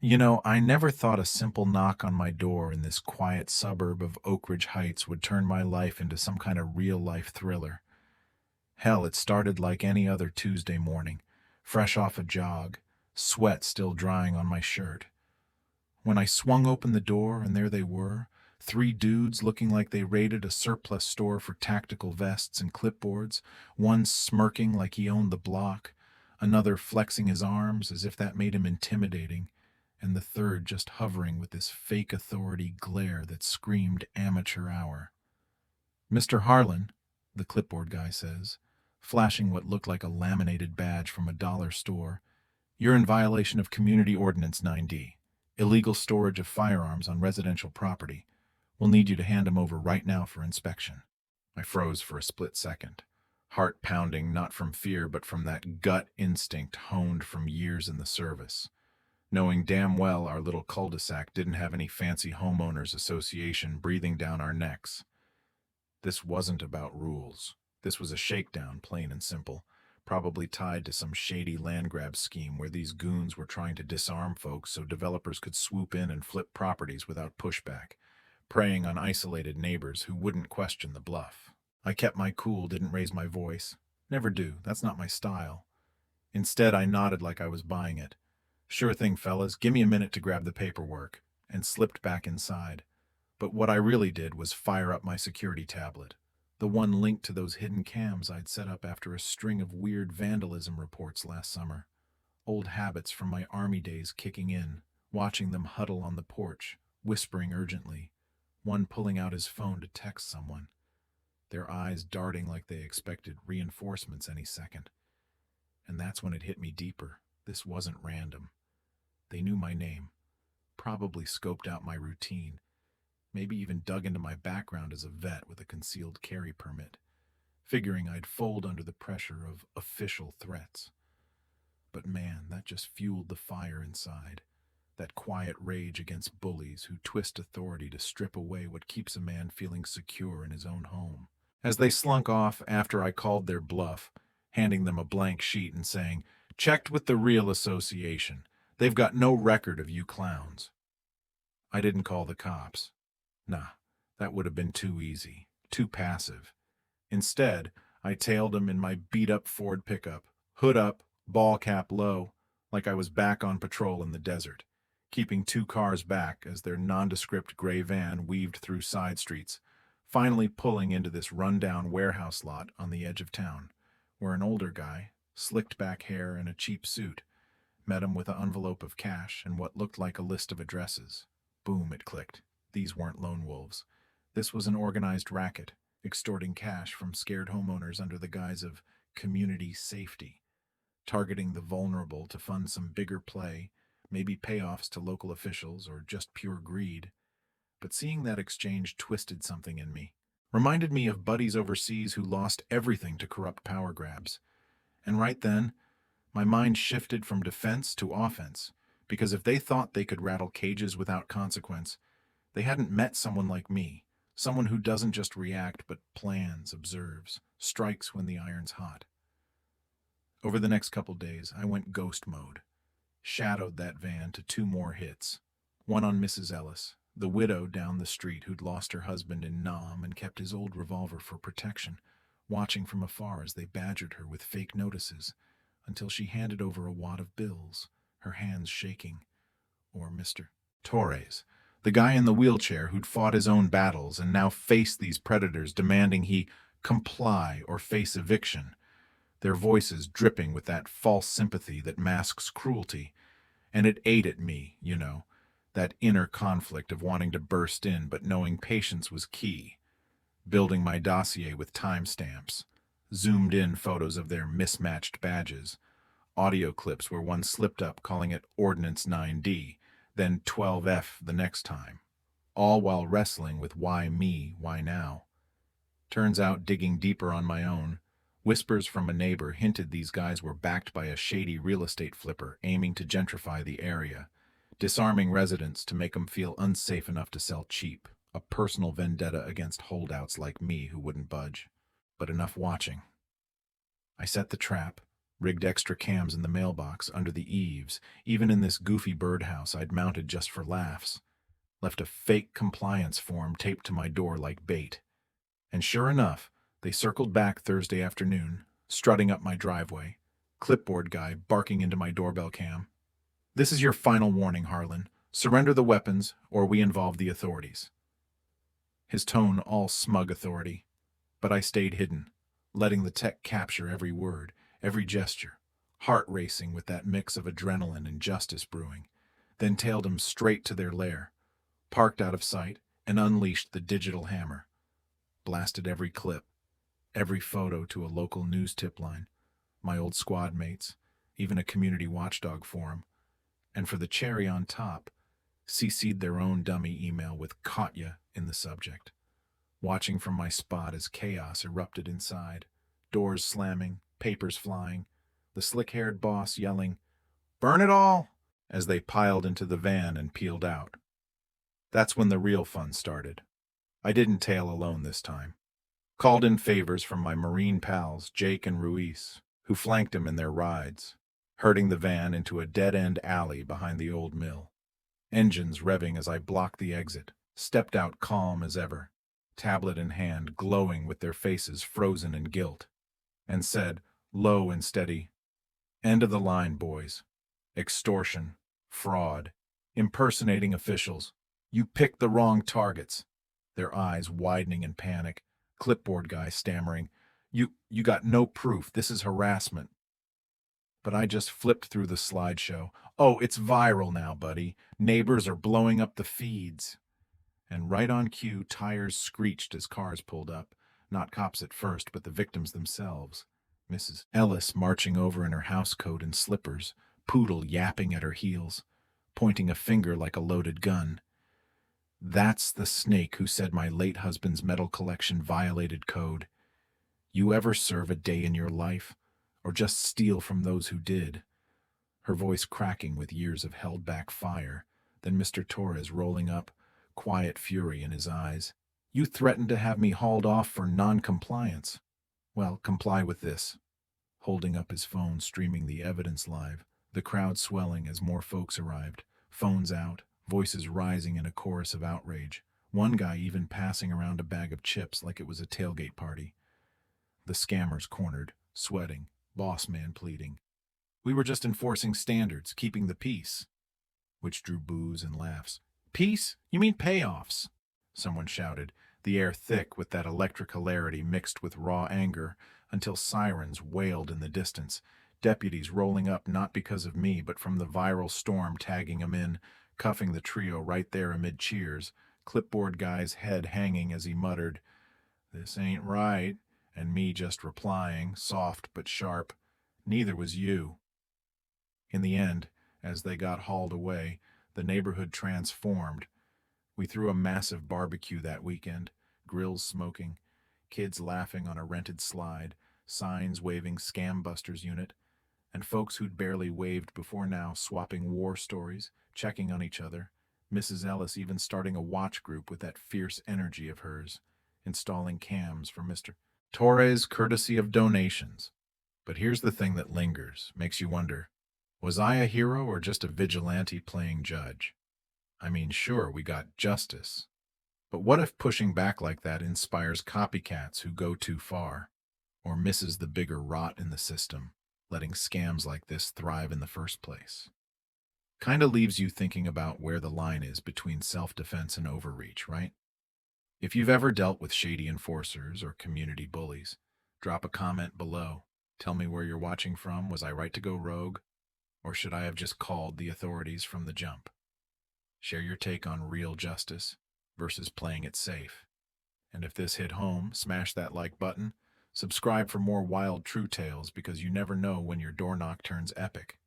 I never thought a simple knock on my door in this quiet suburb of Oak Ridge Heights would turn my life into some kind of real-life thriller. Hell, it started like any other Tuesday morning, fresh off a jog, sweat still drying on my shirt. When I swung open the door, and there they were, three dudes looking like they raided a surplus store for tactical vests and clipboards, one smirking like he owned the block, another flexing his arms as if that made him intimidating, and the third just hovering with this fake authority glare that screamed amateur hour. "Mr. Harlan," the clipboard guy says, flashing what looked like a laminated badge from a dollar store, "you're in violation of Community Ordinance 9D, illegal storage of firearms on residential property. We'll need you to hand them over right now for inspection." I froze for a split second, heart pounding not from fear but from that gut instinct honed from years in the service, knowing damn well our little cul-de-sac didn't have any fancy homeowners association breathing down our necks. This wasn't about rules. This was a shakedown, plain and simple, probably tied to some shady land grab scheme where these goons were trying to disarm folks so developers could swoop in and flip properties without pushback, preying on isolated neighbors who wouldn't question the bluff. I kept my cool, didn't raise my voice. Never do, that's not my style. Instead, I nodded like I was buying it. "Sure thing, fellas, give me a minute to grab the paperwork," and slipped back inside. But what I really did was fire up my security tablet, the one linked to those hidden cams I'd set up after a string of weird vandalism reports last summer. Old habits from my army days kicking in, watching them huddle on the porch, whispering urgently, one pulling out his phone to text someone, their eyes darting like they expected reinforcements any second. And that's when it hit me deeper. This wasn't random. They knew my name, probably scoped out my routine, maybe even dug into my background as a vet with a concealed carry permit, figuring I'd fold under the pressure of official threats. But man, that just fueled the fire inside, that quiet rage against bullies who twist authority to strip away what keeps a man feeling secure in his own home. As they slunk off after I called their bluff, handing them a blank sheet and saying, "Checked with the real association. They've got no record of you clowns." I didn't call the cops. Nah, that would have been too easy, too passive. Instead, I tailed him in my beat-up Ford pickup, hood up, ball cap low, like I was back on patrol in the desert, keeping two cars back as their nondescript gray van weaved through side streets, finally pulling into this run-down warehouse lot on the edge of town, where an older guy, slicked back hair and a cheap suit, met him with an envelope of cash and what looked like a list of addresses. Boom, it clicked. These weren't lone wolves. This was an organized racket, extorting cash from scared homeowners under the guise of community safety, targeting the vulnerable to fund some bigger play, maybe payoffs to local officials or just pure greed. But seeing that exchange twisted something in me, reminded me of buddies overseas who lost everything to corrupt power grabs. And right then, my mind shifted from defense to offense, because if they thought they could rattle cages without consequence, they hadn't met someone like me, someone who doesn't just react but plans, observes, strikes when the iron's hot. Over the next couple days, I went ghost mode, shadowed that van to two more hits, one on Mrs. Ellis, the widow down the street who'd lost her husband in Nam and kept his old revolver for protection, watching from afar as they badgered her with fake notices, until she handed over a wad of bills, her hands shaking. Or Mr. Torres, the guy in the wheelchair who'd fought his own battles and now faced these predators demanding he comply or face eviction, their voices dripping with that false sympathy that masks cruelty. And it ate at me, that inner conflict of wanting to burst in but knowing patience was key, building my dossier with timestamps, zoomed in photos of their mismatched badges, audio clips where one slipped up calling it Ordinance 9D, then 12F the next time, all while wrestling with why me, why now. Turns out digging deeper on my own, whispers from a neighbor hinted these guys were backed by a shady real estate flipper aiming to gentrify the area, disarming residents to make them feel unsafe enough to sell cheap, a personal vendetta against holdouts like me who wouldn't budge. But enough watching. I set the trap, Rigged extra cams in the mailbox, under the eaves, even in this goofy birdhouse I'd mounted just for laughs. Left a fake compliance form taped to my door like bait. And sure enough, they circled back Thursday afternoon, strutting up my driveway. Clipboard guy barking into my doorbell cam. "This is your final warning, Harlan. Surrender the weapons, or we involve the authorities." His tone all smug authority. But I stayed hidden, letting the tech capture every word, every gesture, heart racing with that mix of adrenaline and justice brewing, then tailed him straight to their lair, parked out of sight, and unleashed the digital hammer. Blasted every clip, every photo to a local news tip line, my old squad mates, even a community watchdog forum, and for the cherry on top, CC'd their own dummy email with "caught ya" in the subject. Watching from my spot as chaos erupted inside, doors slamming, papers flying, the slick-haired boss yelling, "Burn it all!" as they piled into the van and peeled out. That's when the real fun started. I didn't tail alone this time. Called in favors from my Marine pals, Jake and Ruiz, who flanked him in their rides, herding the van into a dead-end alley behind the old mill. Engines revving as I blocked the exit, stepped out calm as ever, tablet in hand, glowing with their faces frozen in guilt, and said, low and steady, "End of the line, boys. Extortion, fraud, impersonating officials. You picked the wrong targets." Their eyes widening in panic, clipboard guy stammering, You got no proof. This is harassment." But I just flipped through the slideshow. "Oh, it's viral now, buddy. Neighbors are blowing up the feeds." And right on cue, tires screeched as cars pulled up. Not cops at first, but the victims themselves. Mrs. Ellis marching over in her housecoat and slippers, Poodle yapping at her heels, pointing a finger like a loaded gun. That's the snake who said my late husband's metal collection violated code. You ever serve a day in your life, or just steal from those who did? Her voice cracking with years of held-back fire, then Mr. Torres rolling up, quiet fury in his eyes. "You threatened to have me hauled off for non-compliance. Well, comply with this." Holding up his phone, streaming the evidence live, the crowd swelling as more folks arrived, phones out, voices rising in a chorus of outrage, one guy even passing around a bag of chips like it was a tailgate party. The scammers cornered, sweating, boss man pleading, "We were just enforcing standards, keeping the peace," which drew boos and laughs. "Peace? You mean payoffs?" someone shouted, the air thick with that electric hilarity mixed with raw anger, until sirens wailed in the distance, deputies rolling up not because of me but from the viral storm tagging 'em in, cuffing the trio right there amid cheers, clipboard guy's head hanging as he muttered, "This ain't right," and me just replying, soft but sharp, "Neither was you." In the end, as they got hauled away, the neighborhood transformed. We threw a massive barbecue that weekend, grills smoking, kids laughing on a rented slide, signs waving Scam Busters unit, and folks who'd barely waved before now swapping war stories, checking on each other, Mrs. Ellis even starting a watch group with that fierce energy of hers, installing cams for Mr. Torres courtesy of donations. But here's the thing that lingers, makes you wonder, was I a hero or just a vigilante playing judge? I mean, sure, we got justice. But what if pushing back like that inspires copycats who go too far, or misses the bigger rot in the system, letting scams like this thrive in the first place? Kinda leaves you thinking about where the line is between self-defense and overreach, right? If you've ever dealt with shady enforcers or community bullies, drop a comment below. Tell me where you're watching from. Was I right to go rogue? Or should I have just called the authorities from the jump? Share your take on real justice versus playing it safe. And if this hit home, smash that like button. Subscribe for more wild true tales because you never know when your door knock turns epic.